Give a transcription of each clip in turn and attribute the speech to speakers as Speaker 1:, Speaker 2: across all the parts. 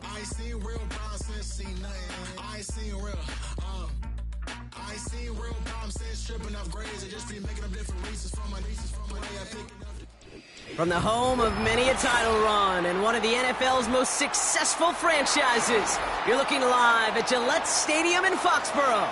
Speaker 1: I ain't seen real brown since seen nothing. I ain't seen real, I ain't seen real brown since tripping up grades. I just be making up different reasons for my nieces, for my way I pick it up.
Speaker 2: From the home of many a title run and one of the NFL's most successful franchises, you're looking live at Gillette Stadium in Foxborough.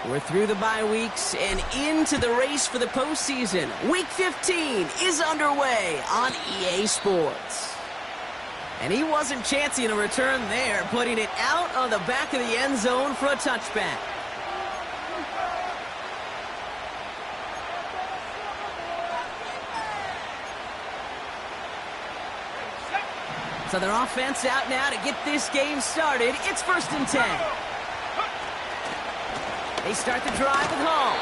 Speaker 2: We're through the bye weeks and into the race for the postseason. Week 15 is underway on EA Sports. And he wasn't chancing a return there, putting it out on the back of the end zone for a touchback. So their offense out now to get this game started. It's 1st and 10. They start the drive with Hall.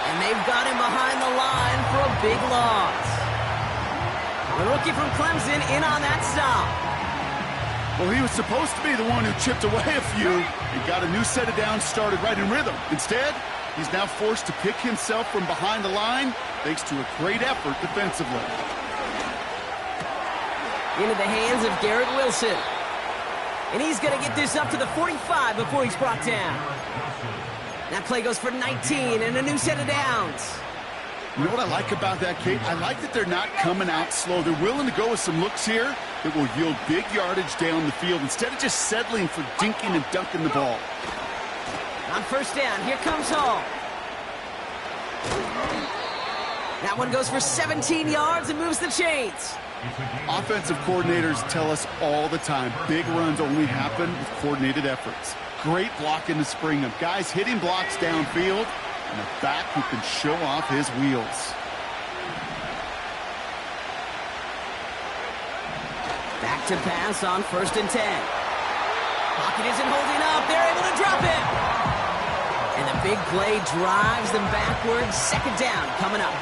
Speaker 2: And they've got him behind the line for a big loss. The rookie from Clemson in on that stop.
Speaker 3: Well, he was supposed to be the one who chipped away a few and got a new set of downs started right in rhythm. Instead, he's now forced to pick himself from behind the line thanks to a great effort defensively.
Speaker 2: Into the hands of Garrett Wilson. And he's going to get this up to the 45 before he's brought down. That play goes for 19 and a new set of downs.
Speaker 3: You know what I like about that, Kate? I like that they're not coming out slow. They're willing to go with some looks here that will yield big yardage down the field instead of just settling for dinking and dunking the ball.
Speaker 2: On 1st down, here comes Hall. That one goes for 17 yards and moves the chains.
Speaker 3: Offensive coordinators tell us all the time, big runs only happen with coordinated efforts. Great block in the spring of guys hitting blocks downfield and a back who can show off his wheels.
Speaker 2: Back to pass on 1st and 10. Pocket isn't holding up. They're able to drop it. And the big play drives them backwards. 2nd down coming up.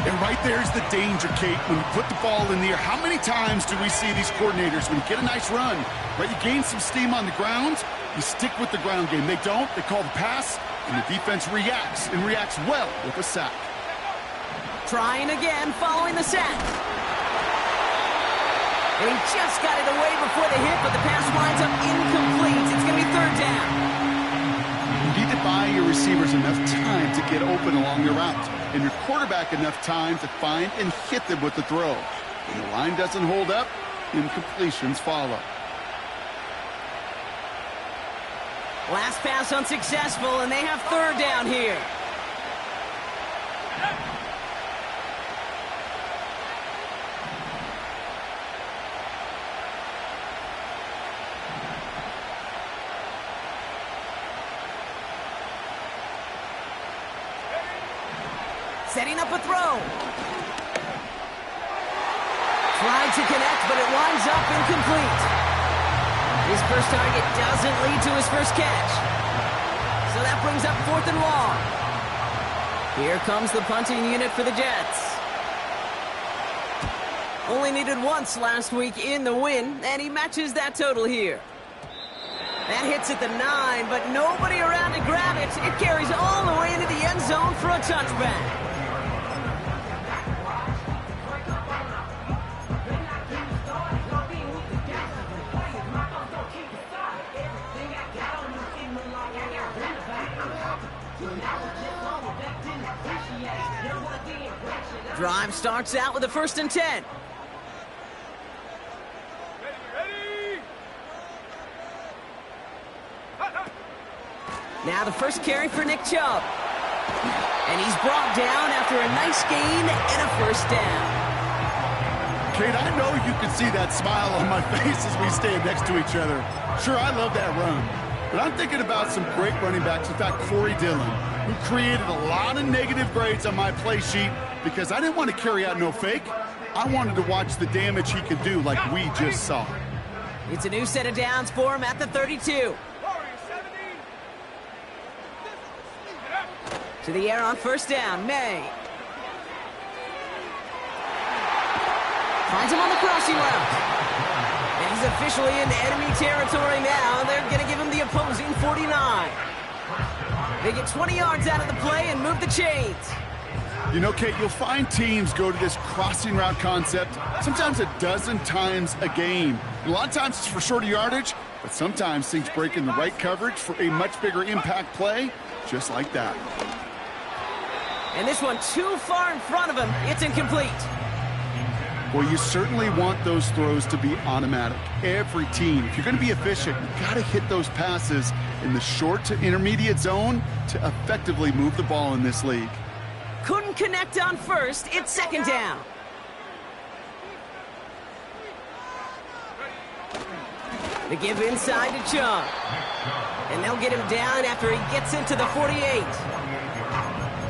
Speaker 3: And right there's the danger, Kate. When you put the ball in the air, how many times do we see these coordinators, when you get a nice run, right, you gain some steam on the ground, you stick with the ground game. They don't. They call the pass, and the defense reacts, and reacts well with a sack.
Speaker 2: Trying again following the sack. And he just got it away before the hit, but the pass winds up incomplete. It's going to be 3rd down.
Speaker 3: You need to buy your receivers enough time to get open along the route, and your quarterback enough time to find and hit them with the throw. When the line doesn't hold up, incompletions follow.
Speaker 2: Last pass unsuccessful, and they have 3rd down here. Setting up a throw. Tried to connect, but it winds up incomplete. His first target doesn't lead to his first catch. So that brings up 4th and long. Here comes the punting unit for the Jets. Only needed once last week in the win, and he matches that total here. That hits at the 9, but nobody around to grab it. It carries all the way into the end zone for a touchback. Drive starts out with a 1st and 10. Now the first carry for Nick Chubb. And he's brought down after a nice gain and a 1st down.
Speaker 3: Kate, I know you can see that smile on my face as we stand next to each other. Sure, I love that run. But I'm thinking about some great running backs. In fact, Corey Dillon, who created a lot of negative grades on my play sheet because I didn't want to carry out no fake. I wanted to watch the damage he could do like we just saw.
Speaker 2: It's a new set of downs for him at the 32. To the air on first down, May. Finds him on the crossing route. And he's officially in enemy territory now. They're going to give him the opposing 49. They get 20 yards out of the play and move the chains.
Speaker 3: You know, Kate, you'll find teams go to this crossing route concept sometimes a dozen times a game. A lot of times it's for shorter yardage, but sometimes things break in the right coverage for a much bigger impact play, just like that.
Speaker 2: And this one too far in front of him. It's incomplete.
Speaker 3: Well, you certainly want those throws to be automatic. Every team, if you're going to be efficient, you've got to hit those passes in the short to intermediate zone to effectively move the ball in this league.
Speaker 2: Couldn't connect on first. It's second down. The give inside to Chung. And they'll get him down after he gets into the 48.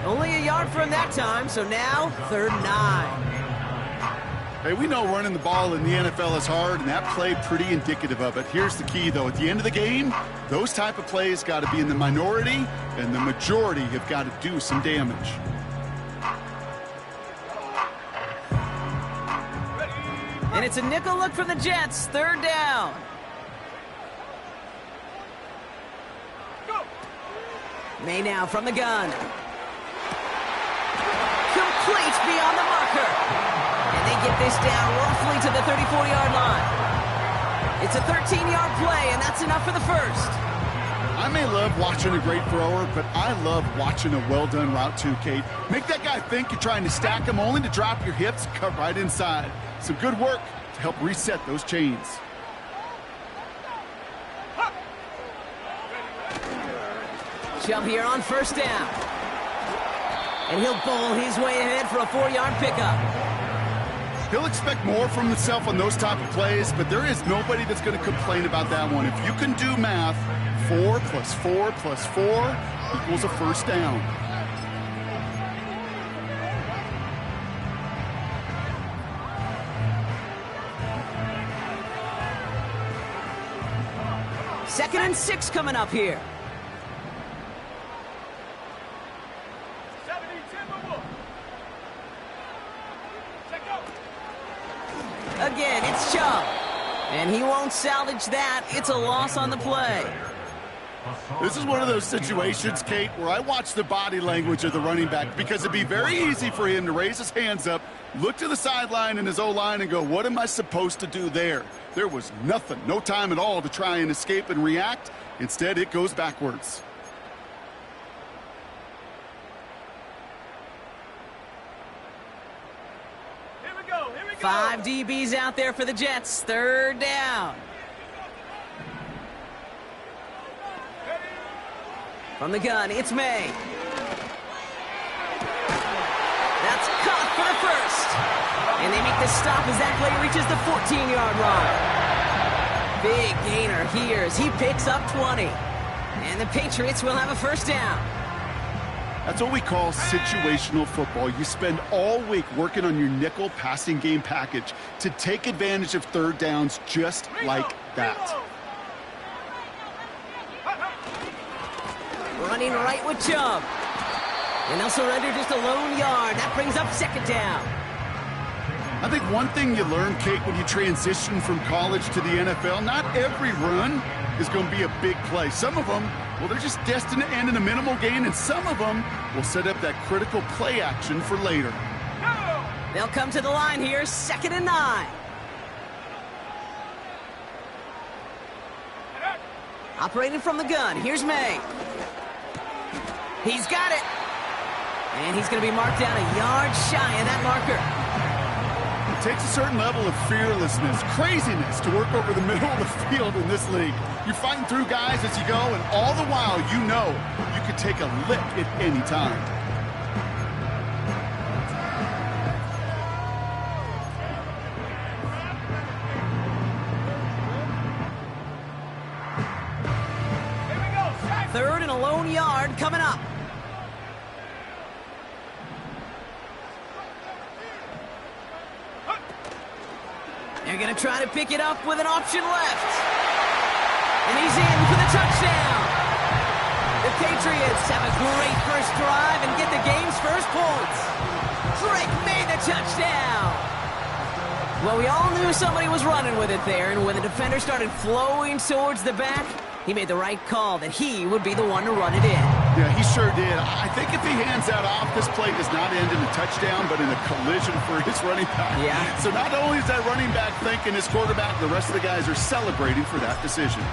Speaker 2: Only a yard for him that time, so now 3rd and 9.
Speaker 3: Hey, we know running the ball in the NFL is hard, and that play pretty indicative of it. Here's the key, though. At the end of the game, those type of plays got to be in the minority, and the majority have got to do some damage.
Speaker 2: And it's a nickel look from the Jets. 3rd down. May now from the gun. Complete beyond the marker. And they get this down roughly to the 34-yard line. It's a 13-yard play, and that's enough for the first.
Speaker 3: I may love watching a great thrower, but I love watching a well-done route too, Kate. Make that guy think you're trying to stack him only to drop your hips, cut right inside. Some good work to help reset those chains.
Speaker 2: Chubb here on first down. And he'll bowl his way ahead for a 4-yard pickup.
Speaker 3: He'll expect more from himself on those type of plays, but there is nobody that's going to complain about that one. If you can do math, 4 + 4 + 4 equals a first down.
Speaker 2: Second and 6 coming up here. Again, it's Chubb. And he won't salvage that. It's a loss on the play.
Speaker 3: This is one of those situations, Kate, where I watch the body language of the running back because it'd be very easy for him to raise his hands up, look to the sideline in his O-line and go, what am I supposed to do there? There was nothing, no time at all to try and escape and react. Instead, it goes backwards.
Speaker 1: Here we go.
Speaker 2: 5 DBs out there for the Jets. 3rd down. From the gun, it's May. That's caught for the first. And they make the stop as that play reaches the 14-yard line. Big gainer here as he picks up 20. And the Patriots will have a first down.
Speaker 3: That's what we call situational football. You spend all week working on your nickel passing game package to take advantage of 3rd downs just like that.
Speaker 2: Running right with Chubb. And they'll surrender just a lone yard. That brings up 2nd down.
Speaker 3: I think one thing you learn, Kate, when you transition from college to the NFL, not every run is going to be a big play. Some of them, well, they're just destined to end in a minimal gain, and some of them will set up that critical play action for later.
Speaker 2: They'll come to the line here, 2nd and 9. Operating from the gun, here's May. He's got it. And he's going to be marked down a yard shy of that marker.
Speaker 3: It takes a certain level of fearlessness, craziness to work over the middle of the field in this league. You're fighting through guys as you go, and all the while you know you could take a lick at any time.
Speaker 2: Third and a lone yard coming up. They're going to try to pick it up with an option left. And he's in for the touchdown. The Patriots have a great first drive and get the game's first points. Drake made the touchdown. Well, we all knew somebody was running with it there, and when the defender started flowing towards the back, he made the right call that he would be the one to run it in.
Speaker 3: Yeah, he sure did. I think if he hands that off, this play does not end in a touchdown, but in a collision for his running back.
Speaker 2: Yeah.
Speaker 3: So not only is that running back thanking his quarterback, the rest of the guys are celebrating for that decision.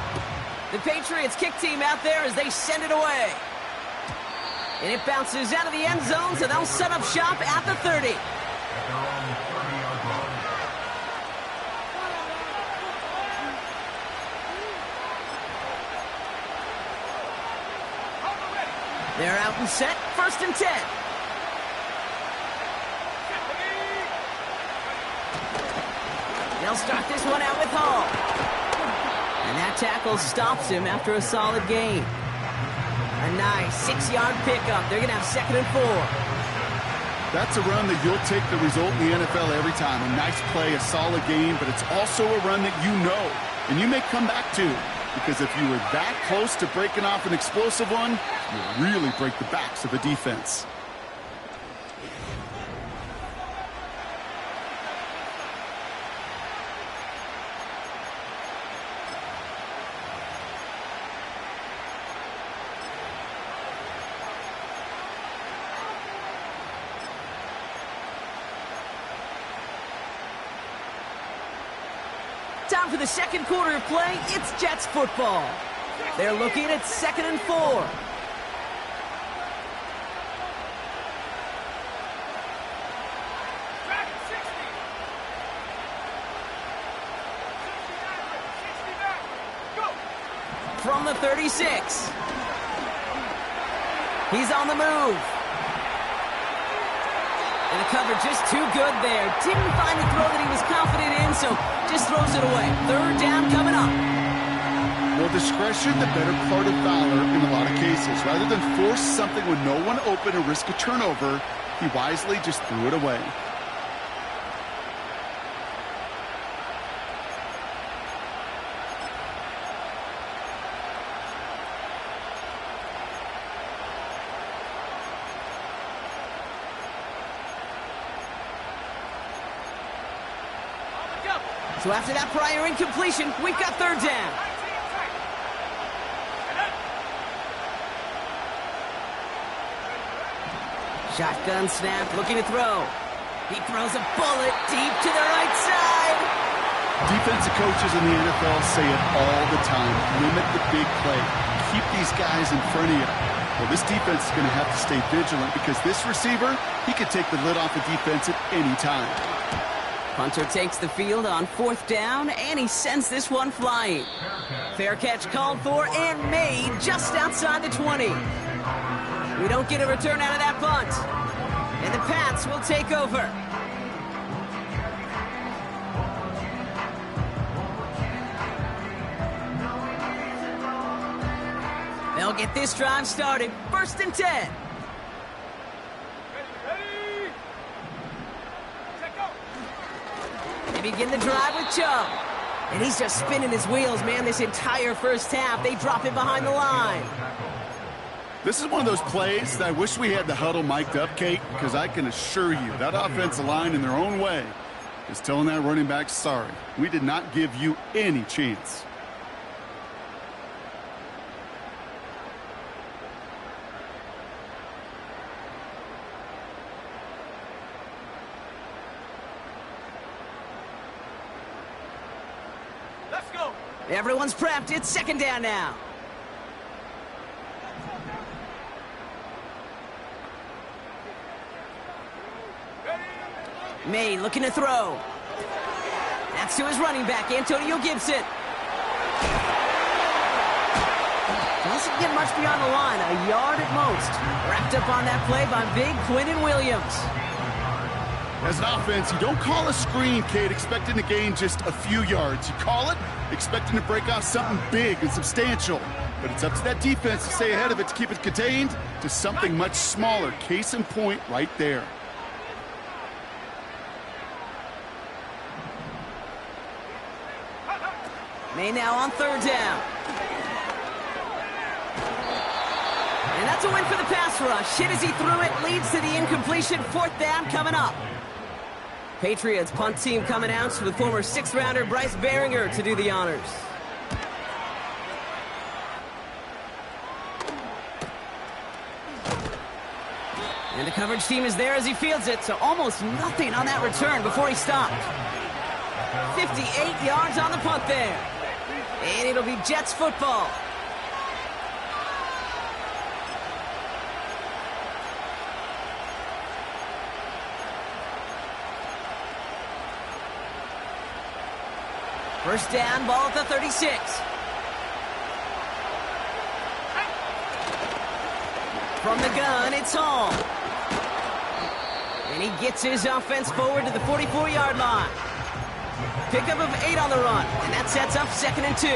Speaker 2: The Patriots kick team out there as they send it away. And it bounces out of the end zone, so they'll set up shop at the 30. They're out and set, 1st and 10. They'll start this one out with Hall. And that tackle stops him after a solid gain. A nice 6-yard pickup. They're going to have 2nd and 4.
Speaker 3: That's a run that you'll take the result in the NFL every time. A nice play, a solid game, but it's also a run that you know, and you may come back to. Because if you were that close to breaking off an explosive one, you really break the backs of the defense.
Speaker 2: Time for the second quarter of play. It's Jets football. They're looking at 2nd and 4. From the 36. He's on the move. And the cover just too good there. Didn't find the throw that he was confident in, so just throws it away. 3rd down coming up.
Speaker 3: Well, discretion, the better part of valor in a lot of cases. Rather than force something with no one open and risk a turnover, he wisely just threw it away.
Speaker 2: So after that prior incompletion, we've got 3rd down. Shotgun snap, looking to throw. He throws a bullet deep to the right side.
Speaker 3: Defensive coaches in the NFL say it all the time. Limit the big play. Keep these guys in front of you. Well, this defense is going to have to stay vigilant because this receiver, he could take the lid off the defense at any time.
Speaker 2: Punter takes the field on 4th down, and he sends this one flying. Fair catch called for and made just outside the 20. We don't get a return out of that punt. And the Pats will take over. They'll get this drive started. 1st and 10. They begin the drive with Chubb. And he's just spinning his wheels, man, this entire first half. They drop him behind the line.
Speaker 3: This is one of those plays that I wish we had the huddle mic'd up, Kate, because I can assure you that offensive line in their own way is telling that running back, sorry, we did not give you any chance.
Speaker 2: Everyone's prepped. It's 2nd down now. May looking to throw. That's to his running back, Antonio Gibson. Doesn't get much beyond the line, a yard at most. Wrapped up on that play by big Quinton Williams.
Speaker 3: As an offense, you don't call a screen, Kate, expecting to gain just a few yards. You call it expecting to break off something big and substantial. But it's up to that defense to stay ahead of it, to keep it contained to something much smaller. Case in point right there.
Speaker 2: May now on 3rd down. And that's a win for the pass rush. Hit as he threw it, leads to the incompletion. 4th down coming up. Patriots punt team coming out with former 6th-rounder Bryce Behringer to do the honors. And the coverage team is there as he fields it, so almost nothing on that return before he stopped. 58 yards on the punt there. And it'll be Jets football. First down, ball at the 36. From the gun, it's Hall. And he gets his offense forward to the 44-yard line. Pickup of 8 on the run, and that sets up 2nd and 2.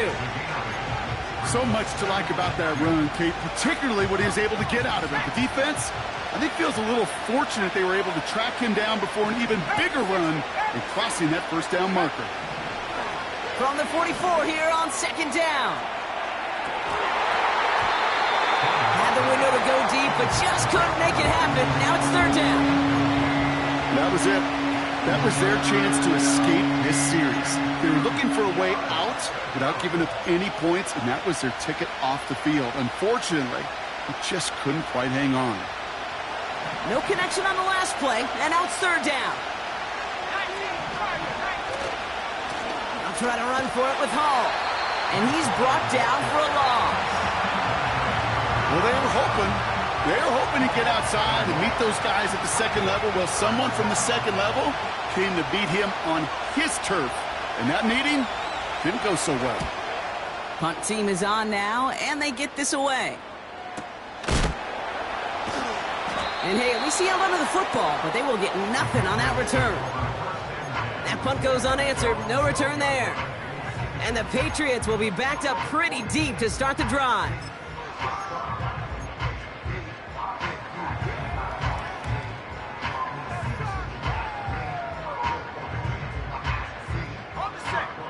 Speaker 3: So much to like about that run, Kate, particularly what he was able to get out of it. The defense, I think, feels a little fortunate they were able to track him down before an even bigger run and crossing that first down marker.
Speaker 2: From the 44 here on 2nd down. Had the window to go deep, but just couldn't make it happen. Now it's 3rd down.
Speaker 3: That was it. That was their chance to escape this series. They were looking for a way out without giving up any points, and that was their ticket off the field. Unfortunately, they just couldn't quite hang on.
Speaker 2: No connection on the last play, and now it's 3rd down. I'll try to run for it with Hall. And he's brought down for a loss.
Speaker 3: Well, they were hoping to get outside and meet those guys at the 2nd level. Well, someone from the 2nd level came to beat him on his turf. And that meeting didn't go so well.
Speaker 2: Punt team is on now, and they get this away. And hey, at least he held onto the football, but they will get nothing on that return. That punt goes unanswered, no return there. And the Patriots will be backed up pretty deep to start the drive.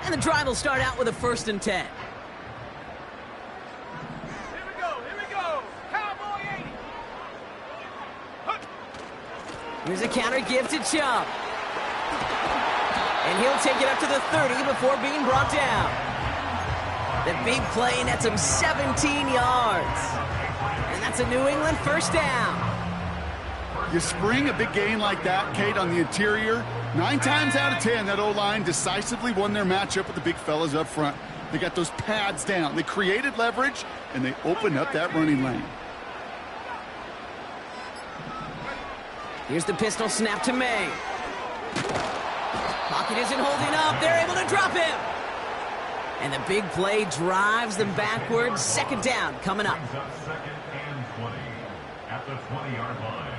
Speaker 2: And the drive will start out with a 1st and 10.
Speaker 4: Here we go. Cowboy 80.
Speaker 2: Here's a counter give to Chubb. And he'll take it up to the 30 before being brought down. The big play nets him 17 yards. And that's a New England 1st down.
Speaker 3: You spring a big gain like that, Kate, on the interior. 9 times out of 10, that O-line decisively won their matchup with the big fellas up front. They got those pads down. They created leverage, and they opened up that running lane.
Speaker 2: Here's the pistol snap to May. Pocket isn't holding up. They're able to drop him. And the big play drives them backwards. 2nd down coming up.
Speaker 5: 2nd and 20 at the 20-yard line.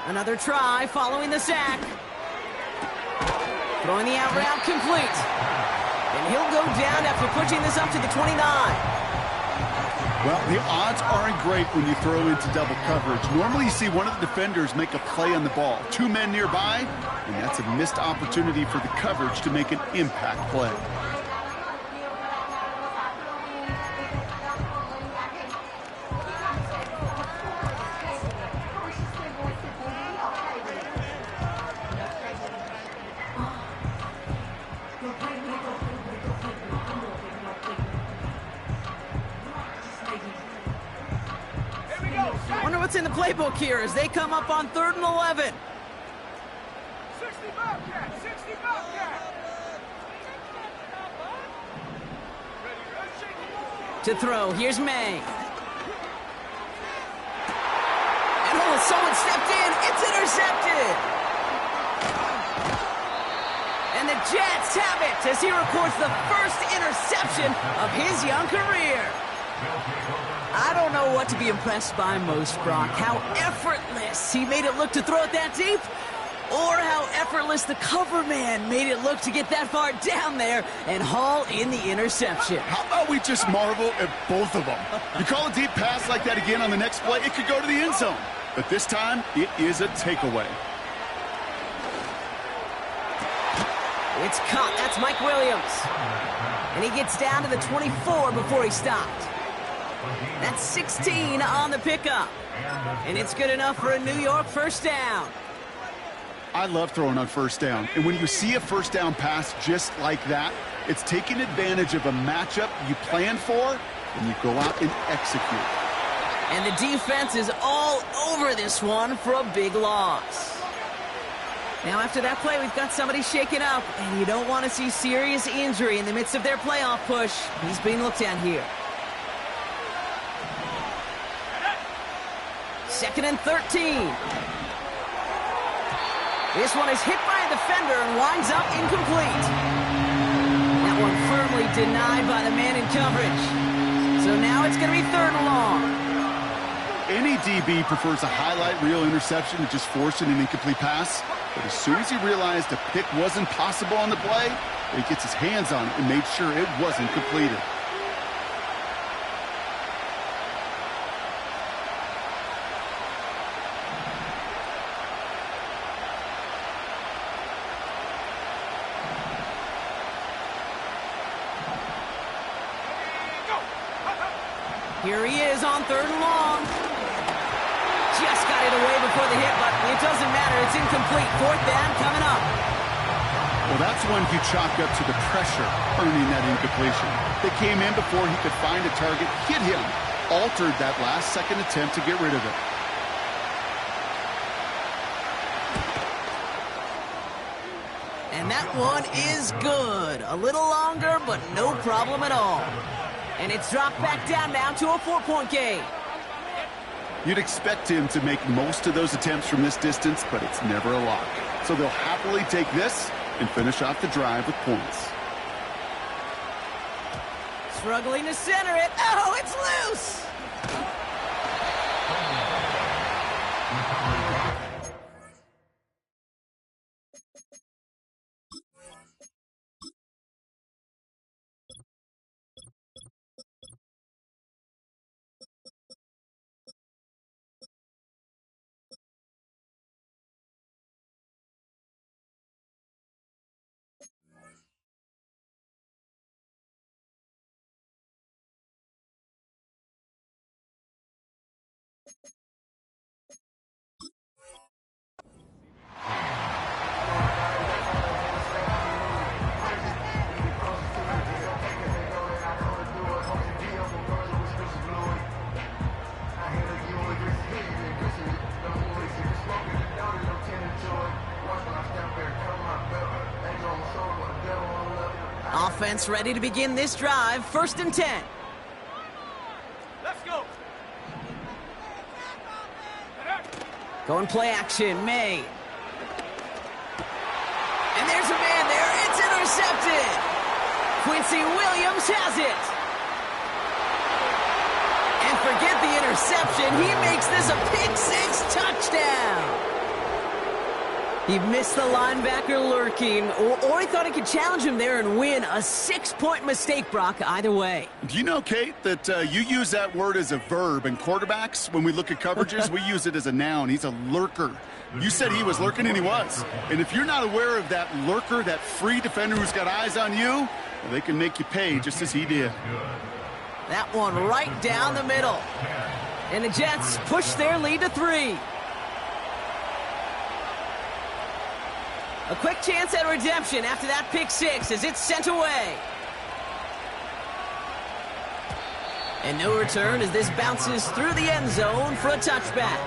Speaker 2: Another try following the sack. Throwing the out route complete. And he'll go down after pushing this up to the 29.
Speaker 3: Well, the odds aren't great when you throw into double coverage. Normally you see one of the defenders make a play on the ball. 2 men nearby, and that's a missed opportunity for the coverage to make an impact play.
Speaker 2: Wonder what's in the playbook here as they come up on 3rd and 11.
Speaker 4: 60 Bobcat.
Speaker 2: To throw, here's May. And someone stepped in. It's intercepted. And the Jets have it as he records the first interception of his young career. I don't know what to be impressed by most, Brock. How effortless he made it look to throw it that deep, or how effortless the cover man made it look to get that far down there and haul in the interception.
Speaker 3: How about we just marvel at both of them? You call a deep pass like that again on the next play, it could go to the end zone. But this time, it is a takeaway.
Speaker 2: It's caught. That's Mike Williams. And he gets down to the 24 before he stopped. That's 16 on the pickup. And it's good enough for a New York first down.
Speaker 3: I love throwing on first down. And when you see a first down pass just like that, it's taking advantage of a matchup you planned for, and you go out and execute.
Speaker 2: And the defense is all over this one for a big loss. Now, after that play, we've got somebody shaken up, and you don't want to see serious injury in the midst of their playoff push. He's being looked at here. 2nd and 13. This one is hit by a defender and winds up incomplete. That one firmly denied by the man in coverage. So now it's going to be 3rd and long.
Speaker 3: Any DB prefers a highlight reel interception to just forcing an incomplete pass. But as soon as he realized a pick wasn't possible on the play, he gets his hands on it and made sure it wasn't completed.
Speaker 2: Here he is on 3rd and long. Just got it away before the hit, but it doesn't matter. It's incomplete. 4th down coming up.
Speaker 3: Well, that's when you chalk up to the pressure earning that incompletion. They came in before he could find a target, hit him, altered that last-second attempt to get rid of it.
Speaker 2: And that one is good. A little longer, but no problem at all. And it's dropped back down now to a 4-point game.
Speaker 3: You'd expect him to make most of those attempts from this distance, but it's never a lock. So they'll happily take this and finish off the drive with points.
Speaker 2: Struggling to center it. Oh, it's loose! Offense ready to begin this drive. 1st and 10.
Speaker 4: Let's go.
Speaker 2: Going play action, May. And there's a man there. It's intercepted. Quincy Williams has it. And forget the interception. He makes this a pick-6 touchdown. He missed the linebacker lurking, or he thought he could challenge him there and win. A 6-point mistake, Brock, either way.
Speaker 3: Do you know, Kate, that you use that word as a verb in quarterbacks? When we look at coverages, we use it as a noun. He's a lurker. You said he was lurking, and he was. And if you're not aware of that lurker, that free defender who's got eyes on you, well, they can make you pay just as he did.
Speaker 2: That one right down the middle. And the Jets push their lead to 3. A quick chance at redemption after that pick-6 as it's sent away. And no return as this bounces through the end zone for a touchback.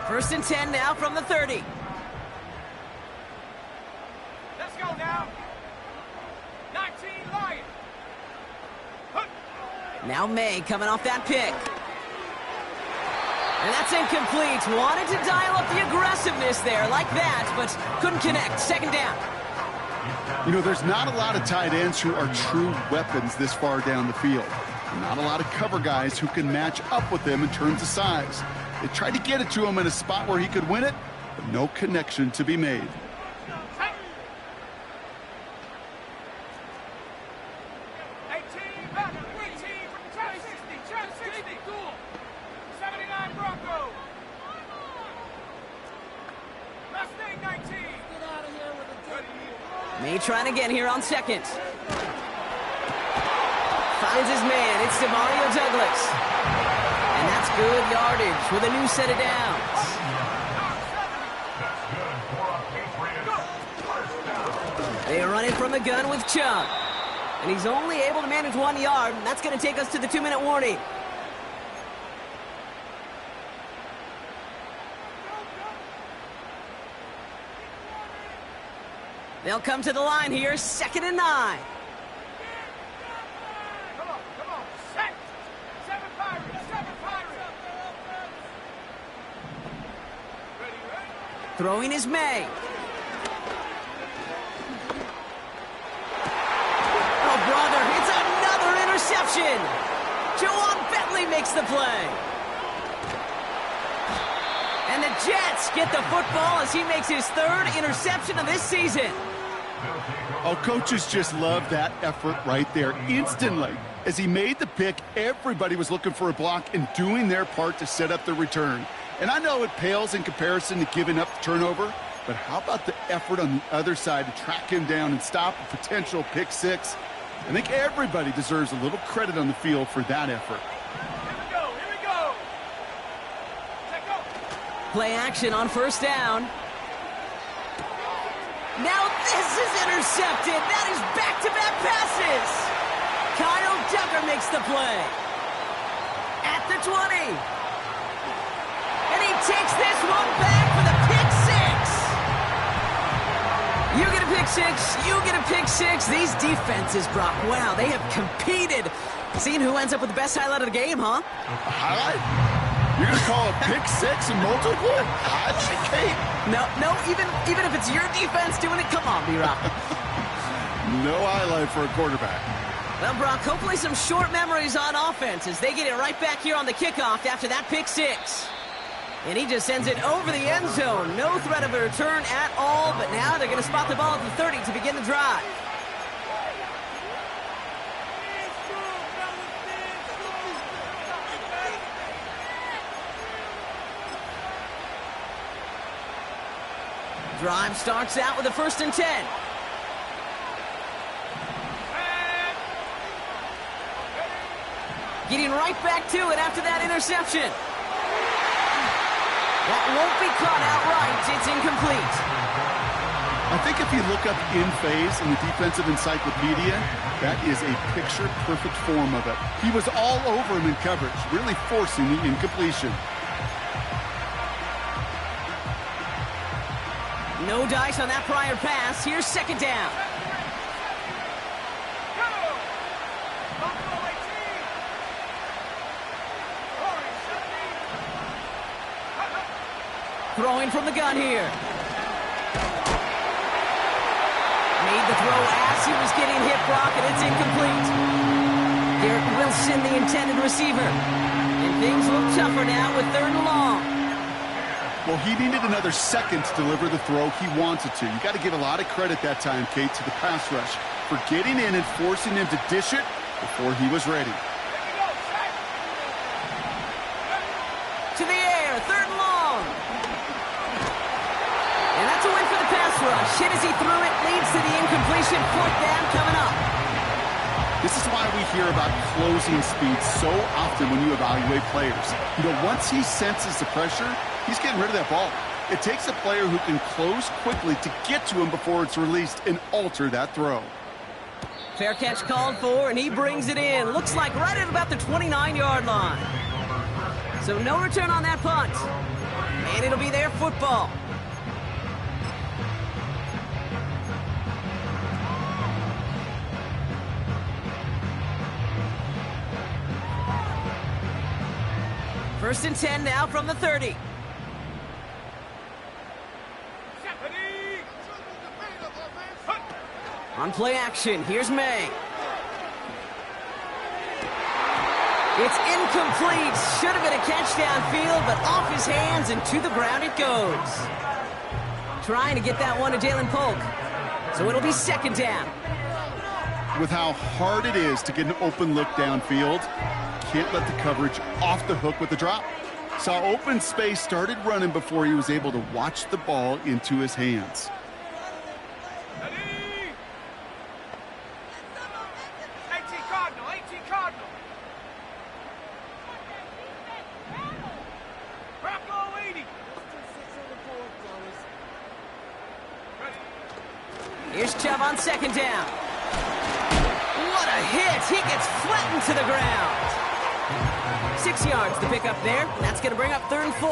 Speaker 2: First and 10 now from the 30.
Speaker 4: Let's go now. 19 Lions.
Speaker 2: Now May coming off that pick. And that's incomplete. Wanted to dial up the aggressiveness there like that, but couldn't connect. Second down.
Speaker 3: You know, there's not a lot of tight ends who are true weapons this far down the field. Not a lot of cover guys who can match up with them in terms of size. They tried to get it to him in a spot where he could win it, but no connection to be made.
Speaker 2: May trying again here on second. Finds his man. It's Demario Douglas. And that's good yardage with a new set of downs. They are running from the gun with Chubb. And he's only able to manage 1 yard, and that's going to take us to the 2-minute warning. They'll come to the line here, 2nd and 9.
Speaker 4: Come on. Set. 7 Pirates. Ready.
Speaker 2: Throwing is May. Oh, brother, it's another interception. Jawan Bentley makes the play. And the Jets get the football as he makes his 3rd interception of this season.
Speaker 3: Oh, coaches just love that effort right there. Instantly, as he made the pick, everybody was looking for a block and doing their part to set up the return. And I know it pales in comparison to giving up the turnover, but how about the effort on the other side to track him down and stop a potential pick six? I think everybody deserves a little credit on the field for that effort.
Speaker 4: Here we go. Let go.
Speaker 2: Play action on 1st down. Now this is intercepted. That is back-to-back passes. Kyle Duggar makes the play. At the 20. And he takes this one back for the pick six. You get a pick six. You get a pick six. These defenses, Brock, wow, they have competed. Seeing who ends up with the best highlight of the game, huh?
Speaker 3: A highlight? You're going to call a pick six and multiple? Highlight, Kate?
Speaker 2: No, even if it's your defense doing it, come on, B-Rock.
Speaker 3: No highlight for a quarterback.
Speaker 2: Well, Brock, hopefully some short memories on offense as they get it right back here on the kickoff after that pick six. And he just sends it over the end zone. No threat of a return at all, but now they're going to spot the ball at the 30 to begin the drive. Drive starts out with a 1st and 10. Getting right back to it after that interception. That won't be caught outright. It's incomplete.
Speaker 3: I think if you look up in phase in the defensive encyclopedia, that is a picture-perfect form of it. He was all over him in coverage, really forcing the incompletion.
Speaker 2: No dice on that prior pass. Here's 2nd down. Throwing from the gun here. Made the throw as he was getting hit, Brock, and it's incomplete. Garrett Wilson, the intended receiver. And things look tougher now with 3rd and long.
Speaker 3: Well, he needed another second to deliver the throw he wanted to. You got to give a lot of credit that time, Kate, to the pass rush for getting in and forcing him to dish it before he was ready.
Speaker 2: To the air, 3rd and long. And that's a win for the pass rush. Hit as he threw it, leads to the incompletion. 4th down coming up.
Speaker 3: This is why we hear about closing speed so often when you evaluate players. You know, once he senses the pressure, he's getting rid of that ball. It takes a player who can close quickly to get to him before it's released and alter that throw.
Speaker 2: Fair catch called for, and he brings it in. Looks like right at about the 29-yard line. So no return on that punt. And it'll be their football. First and 10 now from the 30. On play action, here's May. It's incomplete. Should have been a catch downfield, but off his hands and to the ground it goes. Trying to get that one to Jalen Polk. So it'll be second down.
Speaker 3: With how hard it is to get an open look downfield, can't let the coverage off the hook with the drop. Saw open space, started running before he was able to watch the ball into his hands.
Speaker 4: 18 Cardinal, 18 Cardinal. Bravo 80.
Speaker 2: Here's Chubb on second down. What a hit! He gets flattened to the ground. 6 yards to pick up there. That's going to bring up 3rd and 4.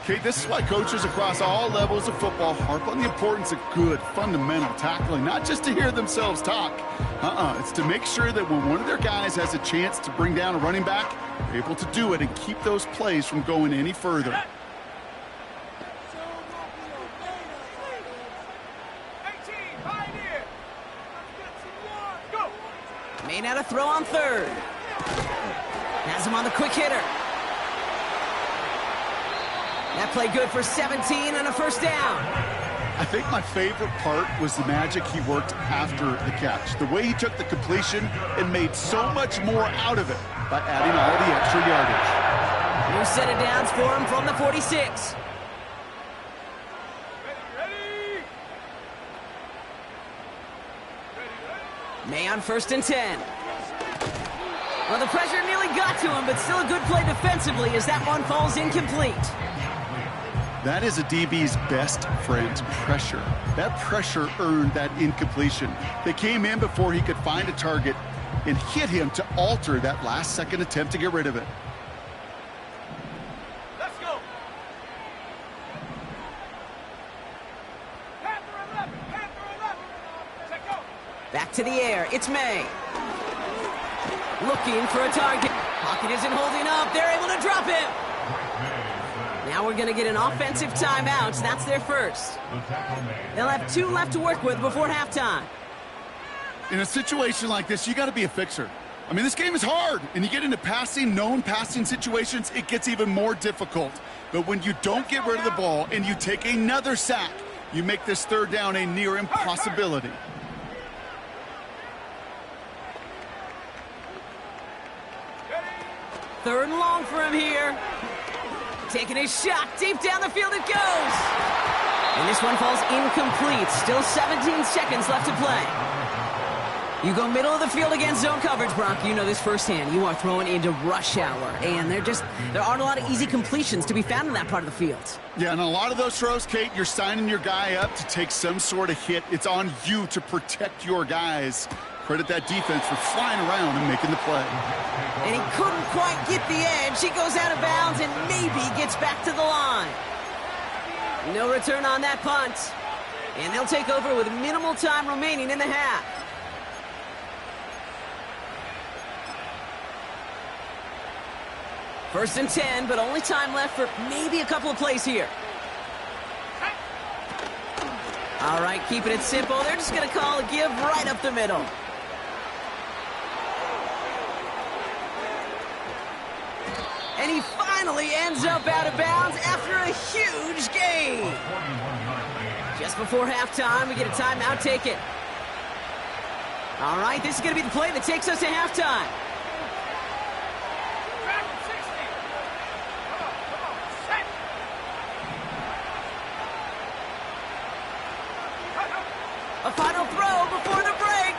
Speaker 3: Okay, this is why coaches across all levels of football harp on the importance of good, fundamental tackling, not just to hear themselves talk. It's to make sure that when one of their guys has a chance to bring down a running back, they're able to do it and keep those plays from going any further.
Speaker 4: 18 Pioneer. Go.
Speaker 2: May now to throw on 3rd. Has him on the quick hitter. That play good for 17 and a first down.
Speaker 3: I think my favorite part was the magic he worked after the catch. The way he took the completion and made so much more out of it by adding all the extra yardage.
Speaker 2: New set of downs for him from the 46.
Speaker 4: Ready.
Speaker 2: May on 1st and 10. Well, the pressure nearly got to him, but still a good play defensively as that one falls incomplete.
Speaker 3: That is a DB's best friend, pressure. That pressure earned that incompletion. They came in before he could find a target and hit him to alter that last-second attempt to get rid of it.
Speaker 4: Let's go. Panther 11. Check go.
Speaker 2: Back to the air. It's May. Looking for a target. Pocket isn't holding up. They're able to drop him. Now we're going to get an offensive timeout. That's their first. They'll have 2 left to work with before halftime.
Speaker 3: In a situation like this, you got to be a fixer. I mean, this game is hard, and you get into known passing situations, it gets even more difficult. But when you don't get rid of the ball and you take another sack, you make this 3rd down a near impossibility.
Speaker 2: Third and long for him here. Taking a shot. Deep down the field it goes. And this one falls incomplete. Still 17 seconds left to play. You go middle of the field against zone coverage, Brock. You know this firsthand. You are throwing into rush hour. And there aren't a lot of easy completions to be found in that part of the field.
Speaker 3: Yeah, and a lot of those throws, Kate, you're signing your guy up to take some sort of hit. It's on you to protect your guys. Credit that defense for flying around and making the play.
Speaker 2: And he couldn't quite get the edge. He goes out of bounds and maybe gets back to the line. No return on that punt. And they'll take over with minimal time remaining in the half. First and 10, but only time left for maybe a couple of plays here. All right, keeping it simple. They're just going to call a give right up the middle. And he finally ends up out of bounds after a huge gain. Just before halftime, we get a timeout taken. All right, this is going to be the play that takes us to halftime. A final throw before the break.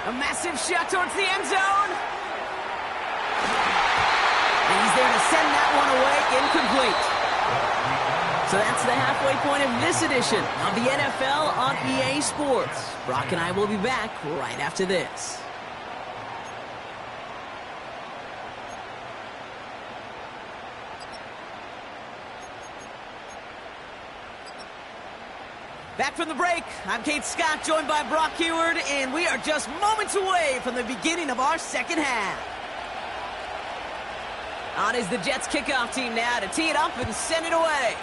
Speaker 2: A massive shot towards the end zone. And he's there to send that one away, incomplete. So that's the halfway point of this edition of the NFL on EA Sports. Brock and I will be back right after this. Back from the break, I'm Kate Scott, joined by Brock Heward, and we are just moments away from the beginning of our second half. On is the Jets kickoff team now to tee it up and send it away.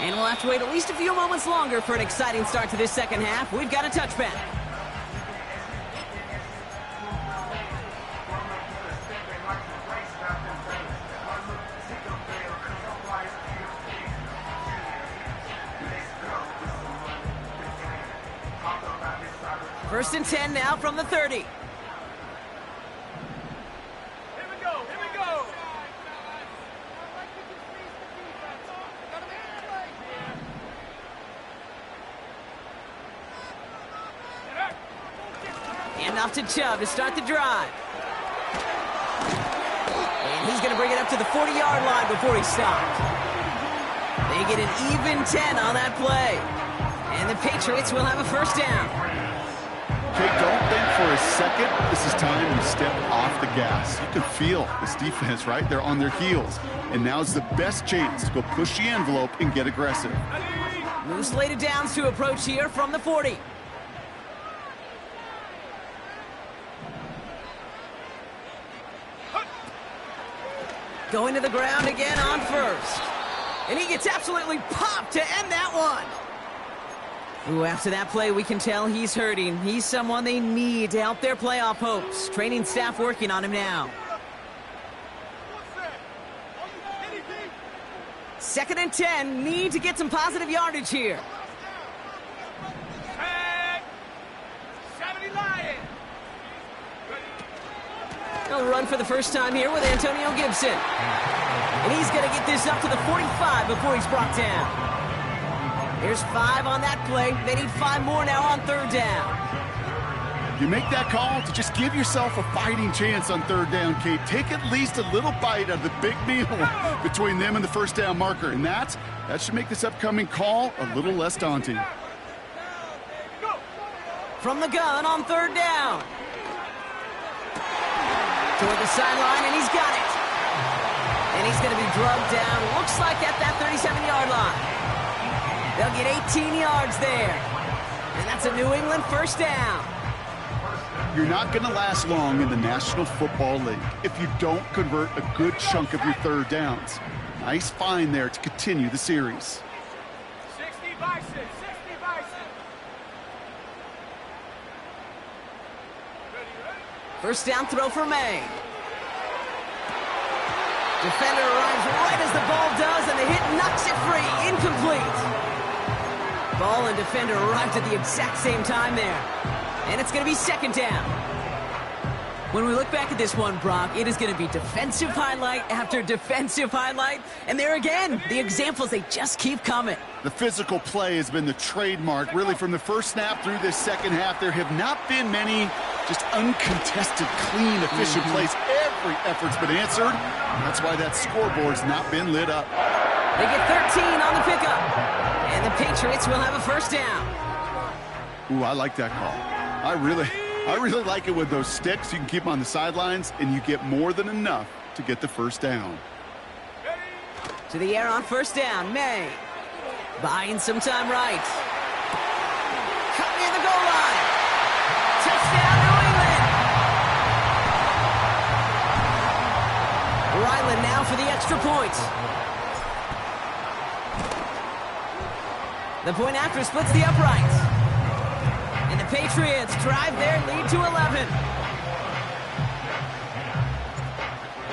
Speaker 2: And we'll have to wait at least a few moments longer for an exciting start to this second half. We've got a touchback. First and 10 now from the 30.
Speaker 4: Here we go. Here we go.
Speaker 2: And off to Chubb to start the drive. And he's going to bring it up to the 40-yard line before he stopped. They get an even 10 on that play. And the Patriots will have a first down.
Speaker 3: Okay, don't think for a second this is time you step off the gas. You can feel this defense, right? They're on their heels. And now's the best chance to go push the envelope and get aggressive.
Speaker 2: New slated downs to approach here from the 40. Going to the ground again on first. And he gets absolutely popped to end that one. Ooh, after that play, we can tell he's hurting. He's someone they need to help their playoff hopes. Training staff working on him now. Second and 10, need to get some positive yardage here. He'll run for the first time here with Antonio Gibson. And he's going to get this up to the 45 before he's brought down. There's 5 on that play. They need 5 more now on third down.
Speaker 3: You make that call to just give yourself a fighting chance on third down, Kate. Take at least a little bite of the big meal between them and the first down marker. And that should make this upcoming call a little less daunting.
Speaker 2: From the gun on third down. Toward the sideline, and he's got it. And he's going to be drugged down, looks like at that 37-yard line. They'll get 18 yards there. And that's a New England first down.
Speaker 3: You're not going to last long in the National Football League if you don't convert a good chunk of your third downs. Nice find there to continue the series.
Speaker 4: 60 Bison, 60 Bison.
Speaker 2: First down throw for May. Defender arrives right as the ball does, and the hit knocks it free. Incomplete. Ball and defender arrived at the exact same time there. And it's going to be second down. When we look back at this one, Brock, it is going to be defensive highlight after defensive highlight. And there again, the examples, they just keep coming.
Speaker 3: The physical play has been the trademark, really, from the first snap through this second half. There have not been many just uncontested, clean, efficient plays. Every effort's been answered. That's why that scoreboard's not been lit up.
Speaker 2: They get 13 on the pickup. And the Patriots will have a first down.
Speaker 3: Ooh, I like that call. I really like it with those sticks. You can keep them on the sidelines, and you get more than enough to get the first down.
Speaker 2: To the air on first down, May. Buying some time right. Cut near the goal line. Touchdown, New England. Ryland now for the extra point. The point after splits the uprights. And the Patriots drive their lead to 11.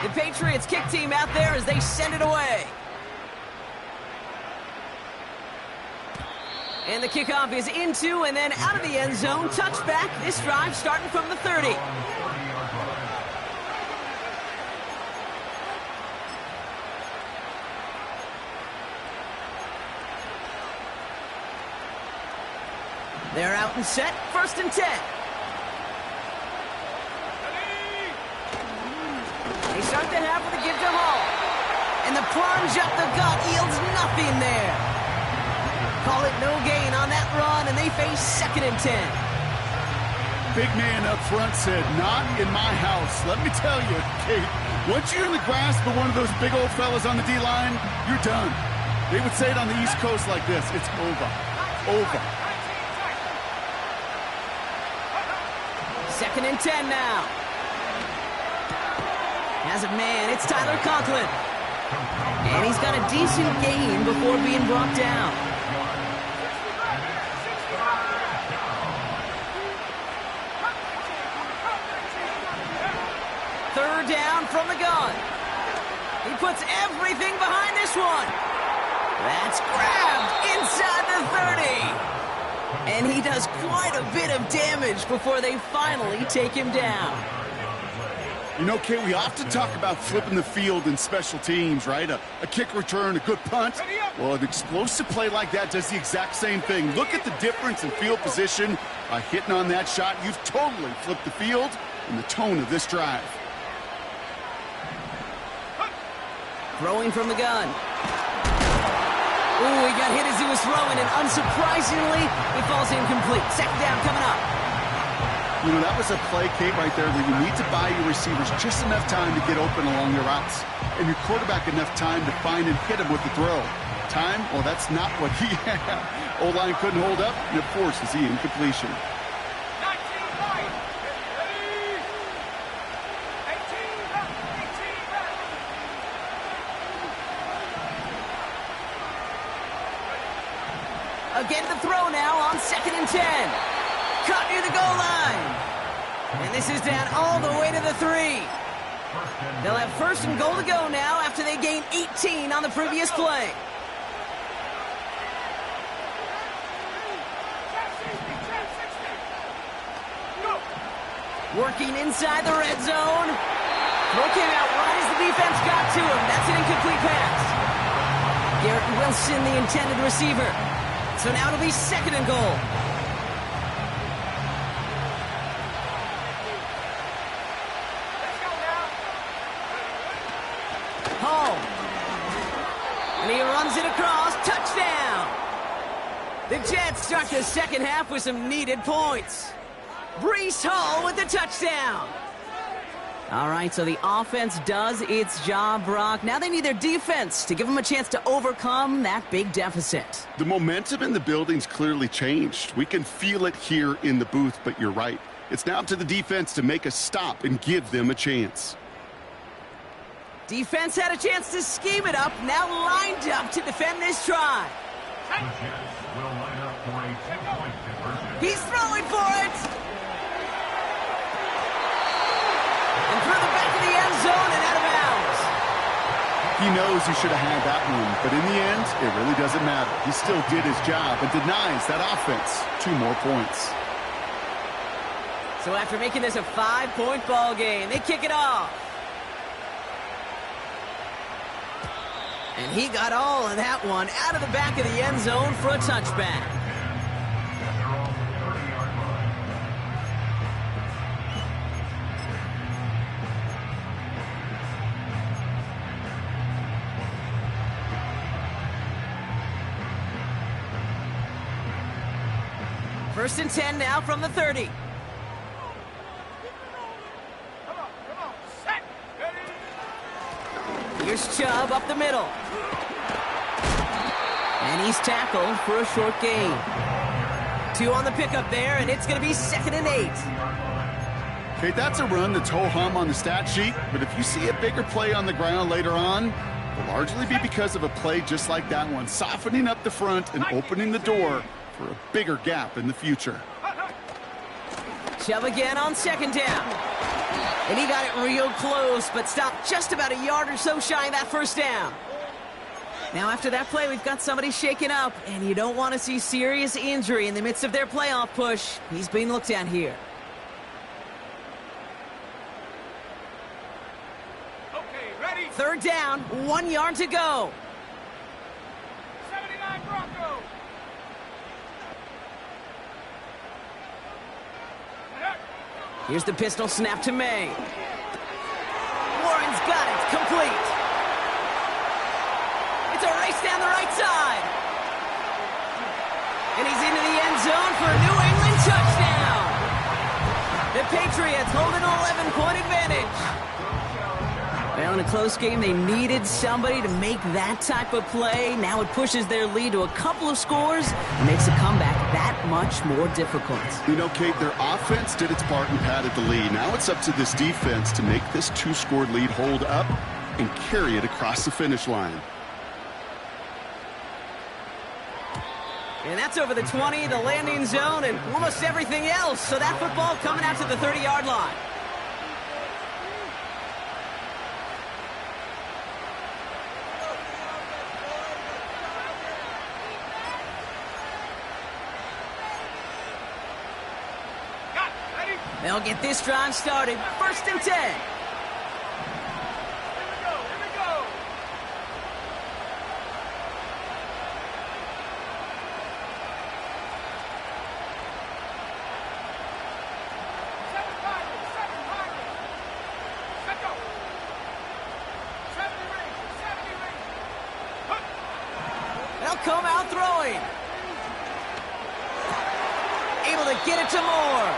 Speaker 2: The Patriots kick team out there as they send it away. And the kickoff is into and then out of the end zone. Touchback. This drive starting from the 30. They're out and set. First and 10. They start the half with a give to Hall. And the plunge up the gut yields nothing there. Call it no gain on that run, and they face second and 10.
Speaker 3: Big man up front said, not in my house. Let me tell you, Kate, once you're in the grasp of one of those big old fellas on the D-line, you're done. They would say it on the East Coast like this. It's over. Over.
Speaker 2: Second and 10 now. Has a man. It's Tyler Conklin. And he's got a decent gain before being brought down. Third down from the gun. He puts everything behind this one. That's grabbed inside the 30. And he does quite a bit of damage before they finally take him down.
Speaker 3: You know, Kay, we often talk about flipping the field in special teams, right? A kick return, a good punt. Well, an explosive play like that does the exact same thing. Look at the difference in field position. By hitting on that shot, you've totally flipped the field and the tone of this drive.
Speaker 2: Throwing from the gun. Ooh, he got hit as he was throwing, and unsurprisingly, he falls incomplete. Second down coming up.
Speaker 3: You know, that was a play, Kate, right there where you need to buy your receivers just enough time to get open along their routes. And your quarterback enough time to find and hit him with the throw. Time? Well, that's not what he had. O-line couldn't hold up, and it forces the incompletion.
Speaker 2: Again to throw now on 2nd and 10. Caught near the goal line. And this is down all the way to the 3. They'll have 1st and goal to go now after they gained 18 on the previous play. Working inside the red zone. Throw came out right as the defense got to him. That's an incomplete pass. Garrett Wilson, the intended receiver. So now it'll be 2nd and goal. Hall. And he runs it across. Touchdown. The Jets start the second half with some needed points. Breece Hall with the touchdown. All right, so the offense does its job, Brock. Now they need their defense to give them a chance to overcome that big deficit.
Speaker 3: The momentum in the building's clearly changed. We can feel it here in the booth, but you're right. It's now up to the defense to make a stop and give them a chance.
Speaker 2: Defense had a chance to scheme it up, now lined up to defend this try.
Speaker 5: The Jets will line up for a 2-point conversion.
Speaker 2: He's throwing for it. And through the back of the end zone and out of bounds.
Speaker 3: He knows he should have had that one, but in the end, it really doesn't matter. He still did his job and denies that offense 2 more points.
Speaker 2: So after making this a 5-point ball game, they kick it off. And he got all of that one out of the back of the end zone for a touchback.
Speaker 5: They're on the 30-yard line.
Speaker 2: First and 10 now from the 30.
Speaker 4: Come on, set, ready.
Speaker 2: Here's Chubb up the middle. And he's tackled for a short gain. 2 on the pickup there, and it's going to be 2nd and 8.
Speaker 3: Okay, that's a run that's ho-hum on the stat sheet, but if you see a bigger play on the ground later on, it'll largely be because of a play just like that one, softening up the front and opening the door for a bigger gap in the future.
Speaker 2: Chubb again on 2nd down. And he got it real close, but stopped just about a yard or so shy of that 1st down. Now after that play, we've got somebody shaken up, and you don't want to see serious injury in the midst of their playoff push. He's being looked at here.
Speaker 4: Okay, ready.
Speaker 2: 3rd down, 1 yard to go.
Speaker 4: 79 Bronco.
Speaker 2: Here's the pistol snap to May. Warren's got it, complete. It's a race down the right side. And he's into the end zone for a New England touchdown. The Patriots hold an 11-point advantage. Well, in a close game, they needed somebody to make that type of play. Now it pushes their lead to a couple of scores and makes a comeback that much more difficult.
Speaker 3: You know, Kate, their offense did its part and padded the lead. Now it's up to this defense to make this two-score lead hold up and carry it across the finish line.
Speaker 2: And that's over the 20, the landing zone, and almost everything else. So that football coming out to the 30-yard line. They'll get this drive started. 1st and 10.
Speaker 4: Here we go. 7 Pirates. Let go. 70 rings.
Speaker 2: They'll come out throwing. Able to get it to Moore.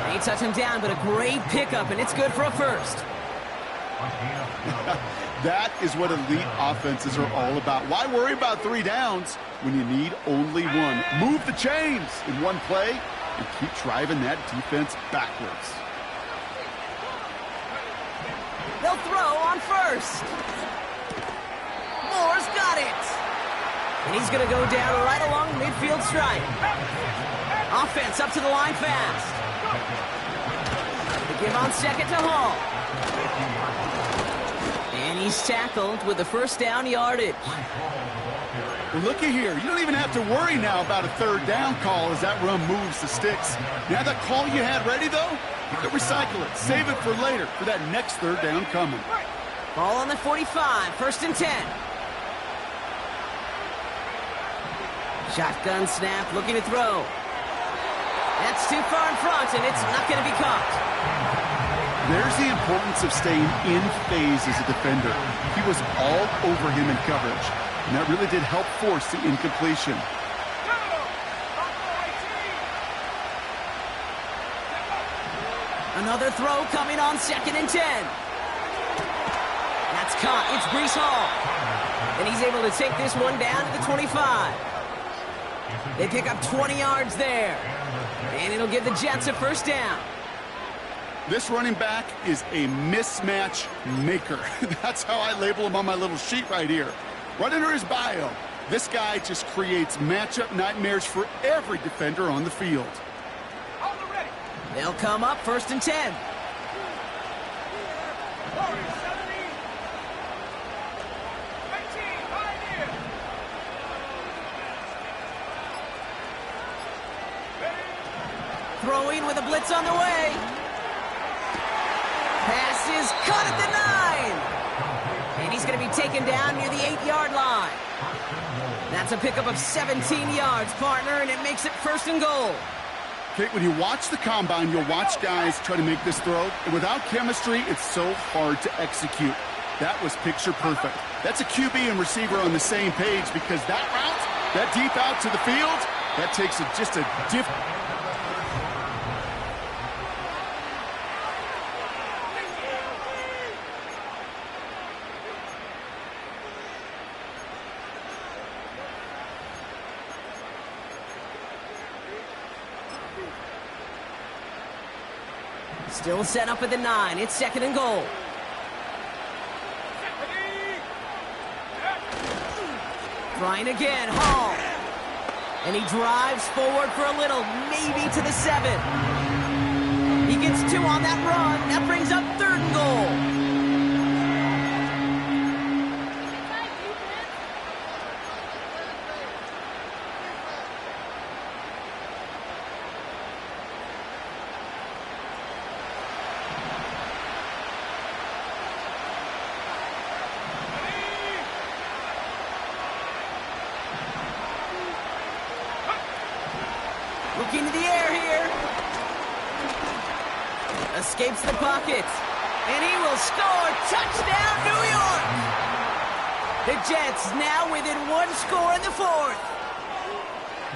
Speaker 2: They touch him down, but a great pickup, and it's good for a first.
Speaker 3: That is what elite offenses are all about. Why worry about 3 downs when you need only one? Move the chains in one play and keep driving that defense backwards.
Speaker 2: They'll throw on first. Moore's got it. And he's going to go down right along the midfield stripe. Offense up to the line fast. They give on second to Hall. And he's tackled with the first down yardage.
Speaker 3: Well, looky here. You don't even have to worry now about a 3rd down call as that run moves the sticks. Now that call you had ready, though, you can recycle it. Save it for later for that next 3rd down coming.
Speaker 2: Ball on the 45, 1st and 10. Shotgun snap, looking to throw. That's too far in front, and it's not going to be caught.
Speaker 3: There's the importance of staying in phase as a defender. He was all over him in coverage, and that really did help force the incompletion.
Speaker 2: Another throw coming on 2nd and 10. That's caught. It's Brees Hall. And he's able to take this one down to the 25. They pick up 20 yards there. And it'll give the Jets a first down.
Speaker 3: This running back is a mismatch maker. That's how I label him on my little sheet right here. Right under his bio, this guy just creates matchup nightmares for every defender on the field.
Speaker 2: They'll come up 1st and 10. Throwing with a blitz on the way. Pass is caught at the 9. And he's going to be taken down near the 8-yard line. That's a pickup of 17 yards, partner, and it makes it 1st and goal.
Speaker 3: Kate, when you watch the combine, you'll watch guys try to make this throw, and without chemistry, it's so hard to execute. That was picture perfect. That's a QB and receiver on the same page, because that route, that deep out to the field, that takes just a different...
Speaker 2: Still set up at the 9. It's 2nd and goal. Trying again, Hall. And he drives forward for a little, maybe to the 7. He gets 2 on that run. That brings up 3rd and goal. Looking to the air here. Escapes the pocket. And he will score. Touchdown, New York. The Jets now within 1 score in the 4th.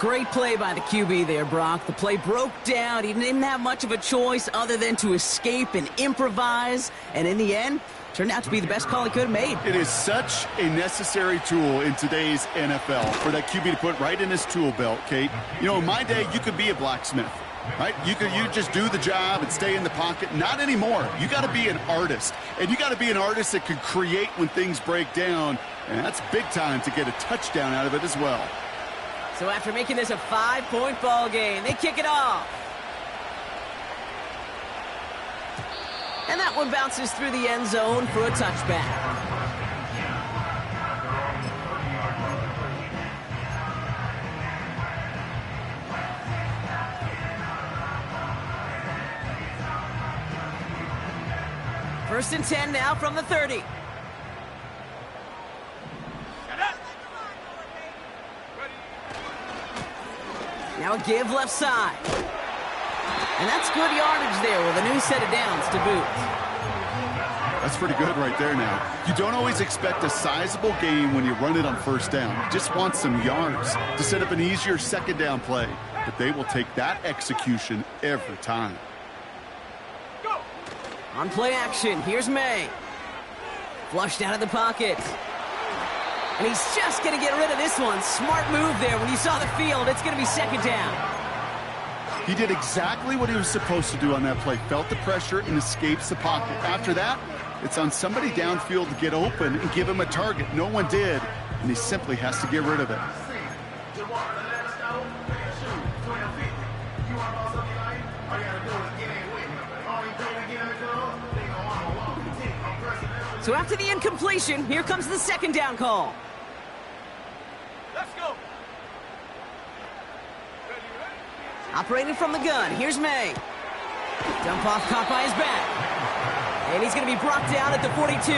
Speaker 2: Great play by the QB there, Brock. The play broke down. He didn't have much of a choice other than to escape and improvise. And in the end, turned out to be the best call he could have made.
Speaker 3: It is such a necessary tool in today's NFL for that QB to put right in his tool belt, Kate. You know, in my day, you could be a blacksmith, right? You just do the job and stay in the pocket. Not anymore. You got to be an artist, and you got to be an artist that can create when things break down, and that's big time to get a touchdown out of it as well.
Speaker 2: So after making this a 5-point ball game, they kick it off. And that one bounces through the end zone for a touchback. First and 10 now from the 30. Now a give left side. And that's good yardage there with a new set of downs to boot.
Speaker 3: That's pretty good right there now. You don't always expect a sizable gain when you run it on first down. You just want some yards to set up an easier second down play. But they will take that execution every time.
Speaker 4: Go.
Speaker 2: On play action, here's May. Flushed out of the pocket. And he's just going to get rid of this one. Smart move there. When you saw the field, it's going to be second down.
Speaker 3: He did exactly what he was supposed to do on that play. Felt the pressure and escapes the pocket. After that, it's on somebody downfield to get open and give him a target. No one did, and he simply has to get rid of it.
Speaker 2: So after the incompletion, here comes the second down call.
Speaker 4: Let's go.
Speaker 2: Operating from the gun, here's May. Dump off caught by his back. And he's going to be brought down at the 42.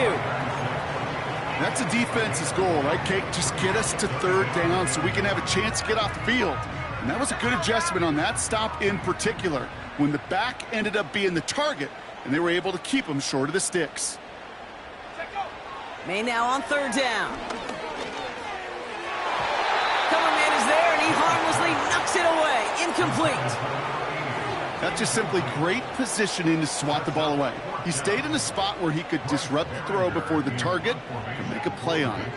Speaker 3: That's a defense's goal, right, Kate? Just get us to third down so we can have a chance to get off the field. And that was a good adjustment on that stop in particular, when the back ended up being the target, and they were able to keep him short of the sticks.
Speaker 2: May now on third down. Cover man is there, and he harmlessly knocks it away. Incomplete.
Speaker 3: That's just simply great positioning to swat the ball away. He stayed in a spot where he could disrupt the throw before the target and make a play on it.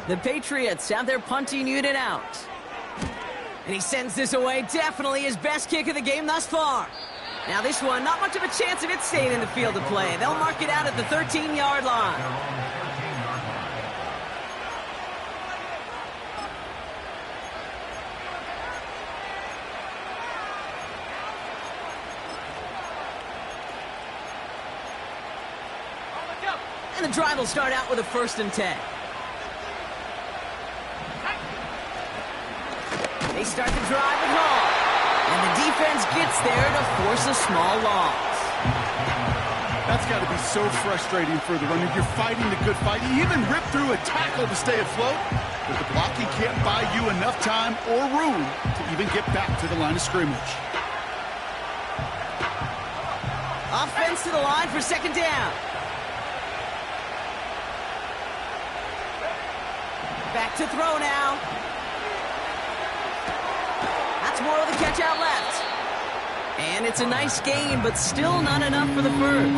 Speaker 2: The Patriots have their punting unit out. And he sends this away. Definitely his best kick of the game thus far. Now this one, not much of a chance of it staying in the field of play. They'll mark it out at the 13-yard line. And the drive will start out with a 1st and 10. They start the drive with Hall. And the defense gets there to force a small loss.
Speaker 3: That's got to be so frustrating for the runner. You're fighting the good fight. You even rip through a tackle to stay afloat, but the blocking can't buy you enough time or room to even get back to the line of scrimmage.
Speaker 2: Offense to the line for second down. Back to throw now. That's more of the catch out left. And it's a nice gain, but still not enough for the first.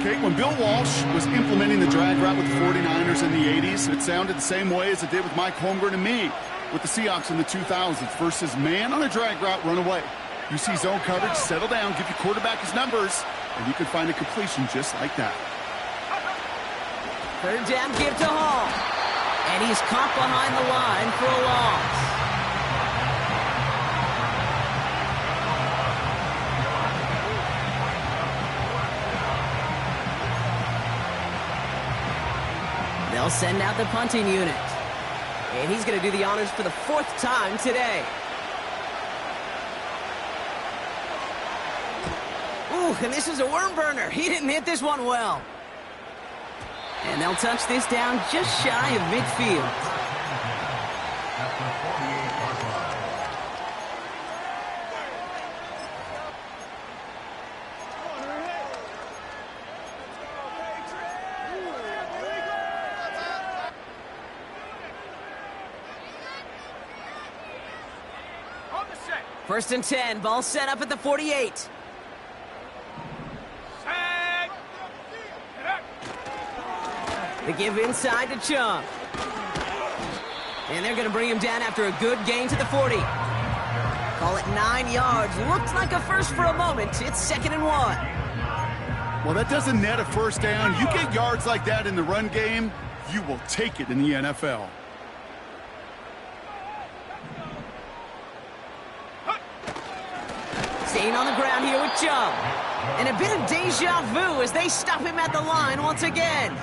Speaker 3: Kate, when Bill Walsh was implementing the drag route with the 49ers in the 80s, it sounded the same way as it did with Mike Holmgren and me with the Seahawks in the 2000s versus man on a drag route, run away. You see zone coverage, settle down, give your quarterback his numbers, and you can find a completion just like that.
Speaker 2: Third down give to Hall. And he's caught behind the line for a loss. They'll send out the punting unit. And he's going to do the honors for the 4th time today. Ooh, and this is a worm burner. He didn't hit this one well. And they'll touch this down just shy of midfield. First and 10, ball set up at the 48.
Speaker 4: Set. Get up.
Speaker 2: The give inside to Chung. And they're going to bring him down after a good gain to the 40. Call it 9 yards. Looked like a first for a moment. It's 2nd and 1.
Speaker 3: Well, that doesn't net a first down. You get yards like that in the run game, you will take it in the NFL.
Speaker 2: Staying on the ground here with Chubb. And a bit of deja vu as they stop him at the line once again.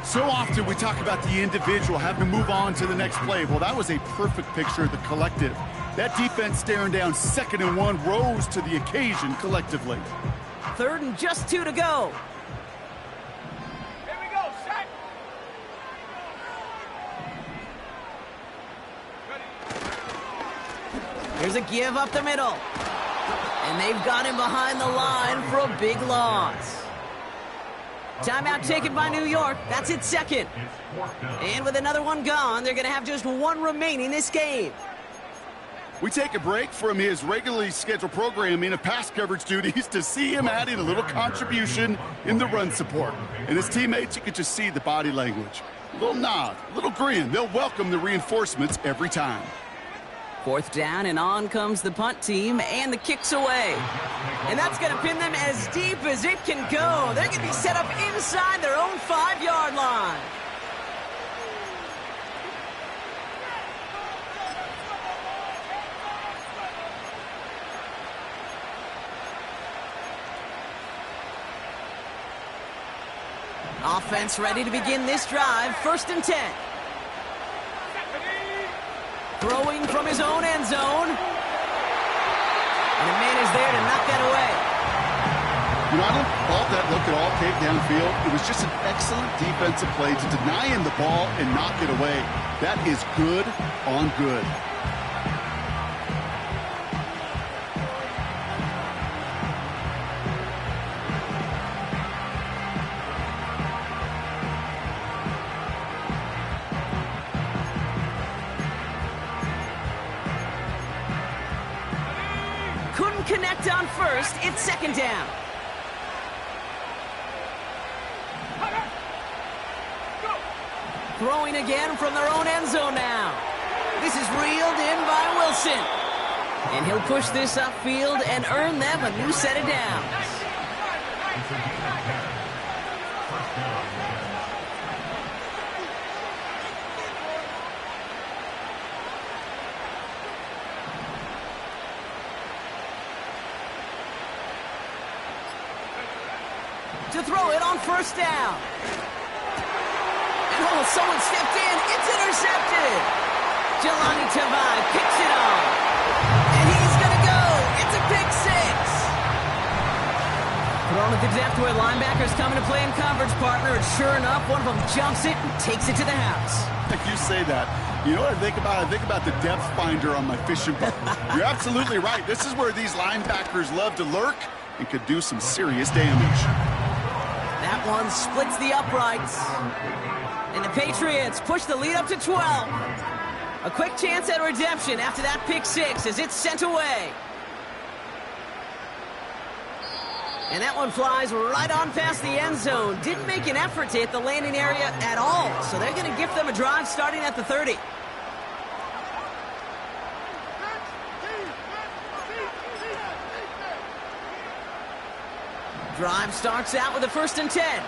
Speaker 3: So often we talk about the individual having to move on to the next play. Well, that was a perfect picture of the collective. That defense staring down 2nd and 1 rose to the occasion collectively.
Speaker 2: 3rd and just 2 to go.
Speaker 4: Here we go, set.
Speaker 2: Here's a give up the middle. And they've got him behind the line for a big loss. Timeout taken by New York. That's its 2nd. And with another one gone, they're going to have just 1 remaining this game.
Speaker 3: We take a break from his regularly scheduled programming of pass coverage duties to see him adding a little contribution in the run support. And his teammates, you could just see the body language. A little nod, a little grin. They'll welcome the reinforcements every time.
Speaker 2: 4th down, and on comes the punt team, and the kick's away. And that's going to pin them as deep as it can go. They're going to be set up inside their own 5-yard line. Offense ready to begin this drive. 1st and 10. Throwing from his own end zone. And a man is there to knock that away.
Speaker 3: You know, I don't fault that look at all, Cave downfield. It was just an excellent defensive play to deny him the ball and knock it away. That is good on good.
Speaker 2: Couldn't connect on 1st. It's 2nd down. Throwing again from their own end zone now. This is reeled in by Wilson. And he'll push this upfield and earn them a new set of downs. To throw it on 1st down. And someone stepped in. It's intercepted. Jelani Tavai picks it off. And he's going to go. It's a pick 6. Thrown at the depth where linebackers coming to play in coverage, partner. And sure enough, one of them jumps it and takes it to the house.
Speaker 3: You say that. You know what I think about? I think about the depth finder on my fishing boat. You're absolutely right. This is where these linebackers love to lurk and could do some serious damage.
Speaker 2: That one splits the uprights. And the Patriots push the lead up to 12. A quick chance at redemption after that pick 6 as it's sent away. And that one flies right on past the end zone. Didn't make an effort to hit the landing area at all. So they're going to gift them a drive starting at the 30. Drive starts out with a 1st and 10.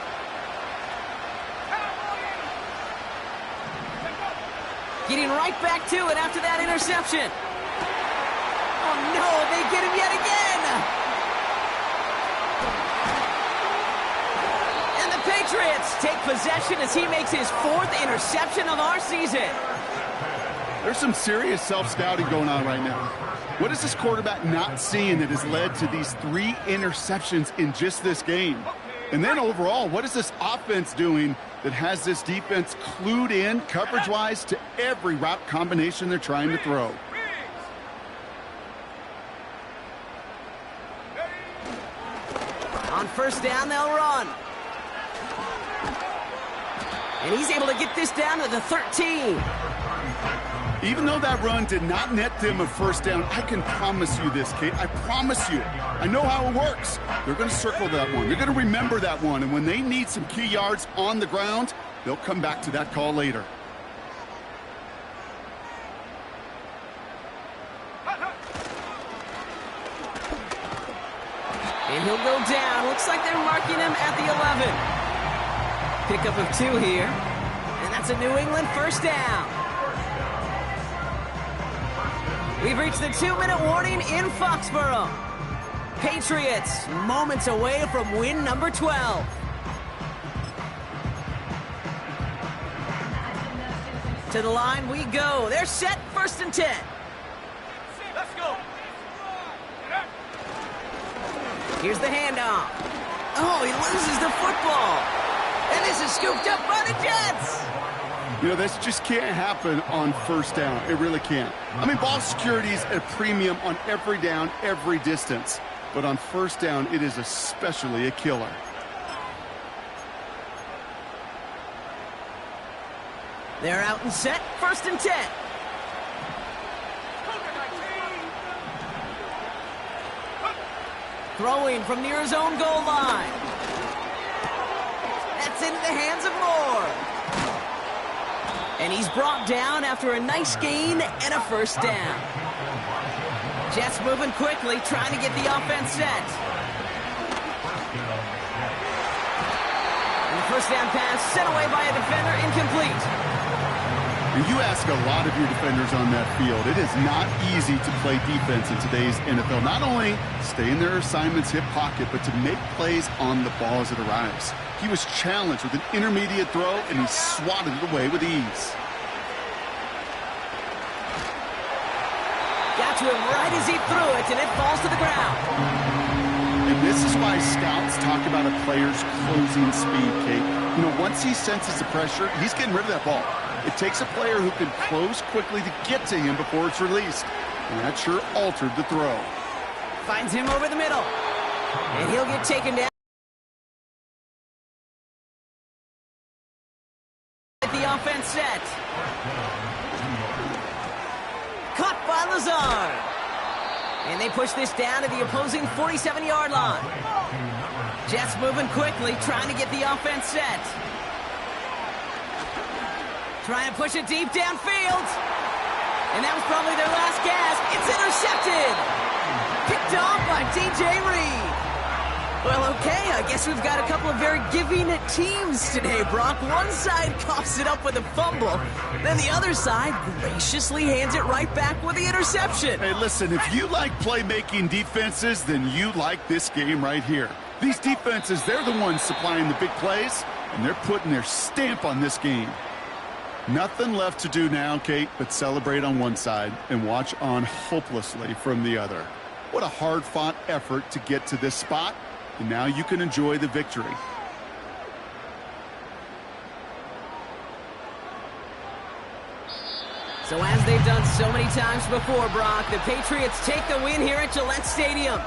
Speaker 2: Getting right back to it after that interception. Oh no, they get him yet again. And the Patriots take possession as he makes his 4th interception of our season.
Speaker 3: There's some serious self-scouting going on right now. What is this quarterback not seeing that has led to these 3 interceptions in just this game? And then overall, what is this offense doing that has this defense clued in coverage-wise to every route combination they're trying to throw?
Speaker 2: On 1st down, they'll run. And he's able to get this down to the 13.
Speaker 3: Even though that run did not net them a first down, I can promise you this, Kate. I promise you. I know how it works. They're going to circle that one. They're going to remember that one. And when they need some key yards on the ground, they'll come back to that call later.
Speaker 2: And he'll go down. Looks like they're marking him at the 11. Pickup of 2 here. And that's a New England first down. We've reached the 2-minute warning in Foxborough. Patriots moments away from win number 12. To the line we go. They're set, 1st and 10.
Speaker 4: Let's go.
Speaker 2: Here's the handoff. Oh, he loses the football. And this is scooped up by the Jets.
Speaker 3: You know, this just can't happen on first down. It really can't. I mean, ball security is at a premium on every down, every distance. But on first down, it is especially a killer.
Speaker 2: They're out and set, 1st and 10. Throwing from near his own goal line. That's into the hands of Moore. And he's brought down after a nice gain and a first down. Jets moving quickly, trying to get the offense set. And the first down pass sent away by a defender, incomplete.
Speaker 3: You ask a lot of your defenders on that field. It is not easy to play defense in today's NFL. Not only stay in their assignment's hip pocket, but to make plays on the ball as it arrives. He was challenged with an intermediate throw, and he swatted it away with ease.
Speaker 2: Got to him right as he threw it, and it falls to the ground.
Speaker 3: And this is why scouts talk about a player's closing speed, Kate. You know, once he senses the pressure, he's getting rid of that ball. It takes a player who can close quickly to get to him before it's released. And that sure altered the throw.
Speaker 2: Finds him over the middle. And he'll get taken down. The offense set. Caught by Lazard. And they push this down to the opposing 47-yard line. Jets moving quickly, trying to get the offense set. Trying to push it deep downfield. And that was probably their last gasp. It's intercepted. Picked off by DJ Reed. Well, okay, I guess we've got a couple of very giving teams today, Brock. One side coughs it up with a fumble. Then the other side graciously hands it right back with the interception.
Speaker 3: Hey, listen, if you like playmaking defenses, then you like this game right here. These defenses, they're the ones supplying the big plays, and they're putting their stamp on this game. Nothing left to do now, Kate, but celebrate on one side and watch on hopelessly from the other. What a hard-fought effort to get to this spot, and now you can enjoy the victory.
Speaker 2: So as they've done so many times before, Brock, the Patriots take the win here at Gillette Stadium.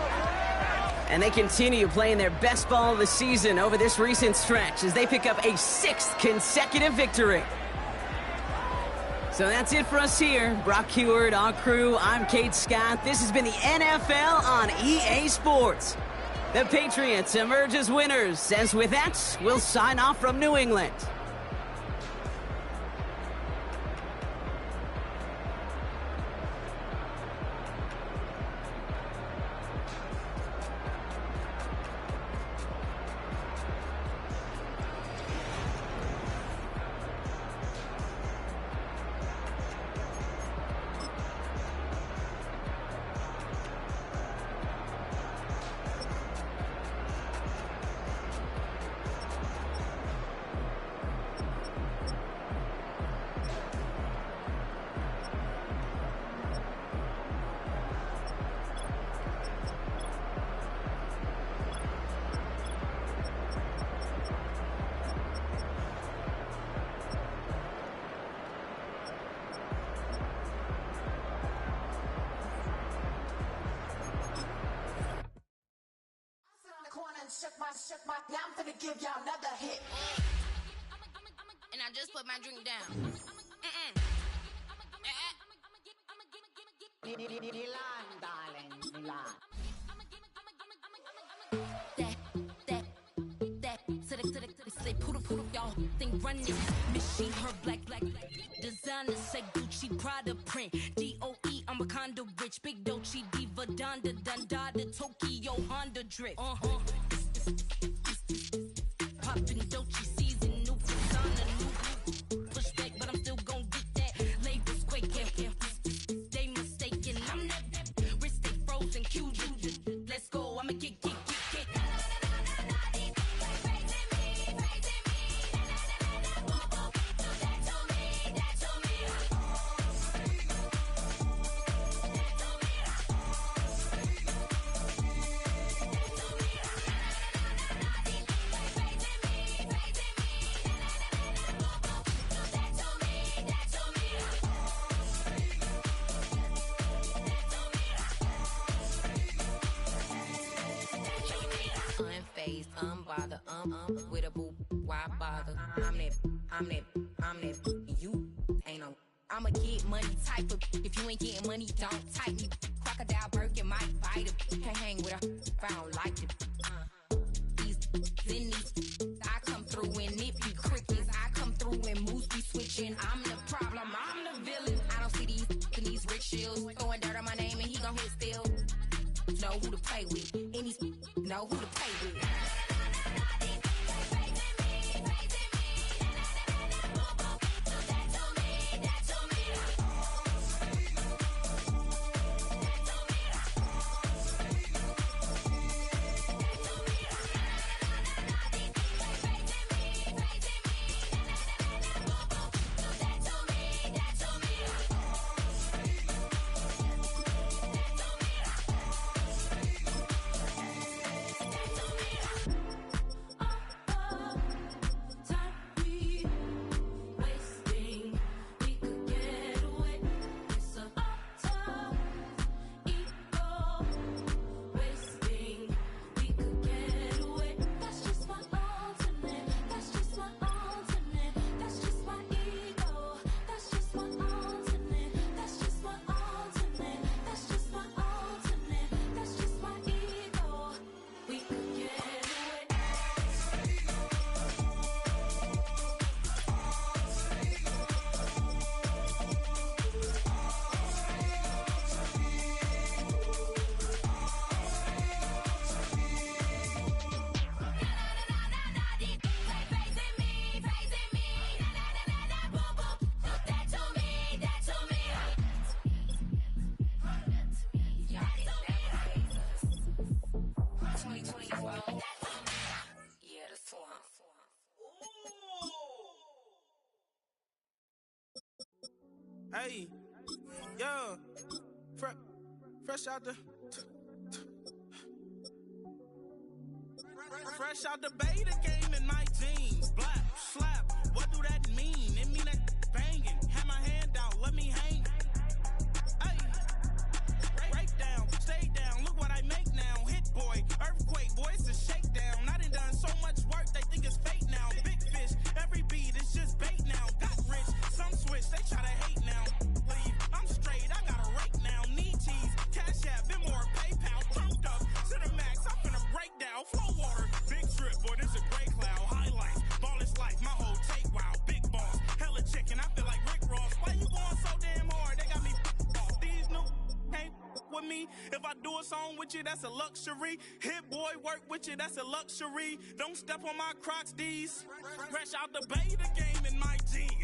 Speaker 2: And they continue playing their best ball of the season over this recent stretch as they pick up a 6th consecutive victory. So that's it for us here. Brock Heward, our crew, I'm Kate Scott. This has been the NFL on EA Sports. The Patriots emerge as winners, as with that, we'll sign off from New England.
Speaker 6: Now I'm finna give y'all another hit. And I just put my drink down. Milan, darling, Milan.
Speaker 7: Say put up, y'all think run this machine, her black designer say Gucci Prada print DOE, I'm a condo rich, big Dolce Diva Donda Dundada Tokyo Honda drip poppin' Dolce season, new persona, new pushback, but I'm still gon' get that labels quake, they mistaken, I'm that wrist stay frozen, Q, let's go, I'ma get unbothered, with a boo, why bother? I'm that, you ain't no. I'ma get money type of, if you ain't getting money, don't type me. Crocodile Birkin might bite it, can't hang with her if I don't like it. These, I come through and it be crickets, I come through and moves be switching. I'm the problem, I'm the villain. I don't see these rich shields, throwing dirt on my name and he gon' hit still. Know who to play with, and these know who to play with.
Speaker 8: Hey, yo, fresh out the beta game in my jeans. Black, slap, what do that mean? It mean that banging. Had my hand out, let me hang. Hey, break down, stay down, look what I make now. Hit boy, earthquake, boy, it's a shakedown. I done so much work, they think it's fake now. Big fish, every beat is just bait now. Got rich, some switch, they try to hate now. Leave, I'm straight, I got a rake now. Need cheese, cash app, been more PayPal. Pumped up to the max, I'm finna break down. Flow water, big trip, boy, this a gray cloud. Highlights, ball is life, my whole take, wow. Big boss, hella chicken, I feel like Rick Ross. Why you going so damn hard? They got me off. These new can't with me. If I do a song with you, that's a luxury. Hit boy, work with you, that's a luxury. Don't step on my Crocs, D's. Fresh out the beta game in my jeans.